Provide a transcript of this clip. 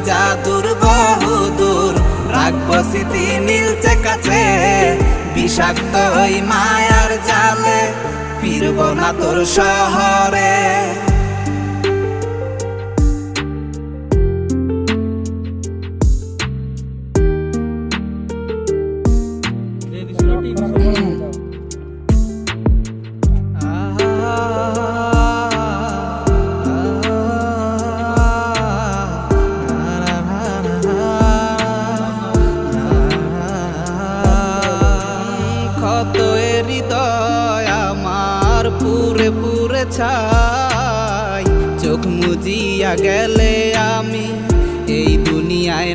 জাদুর বহুদূর, রাখবো স্মৃতি নীলচে কাছে, বিষাক্ত ওই মায়ার জালে ফিরবো না তোর শহরে। ক্ষত হৃদয় আমার পুরে পুরে ছাই, চোখ মুজিয়া গেলে আমি এই দুনিয়ায়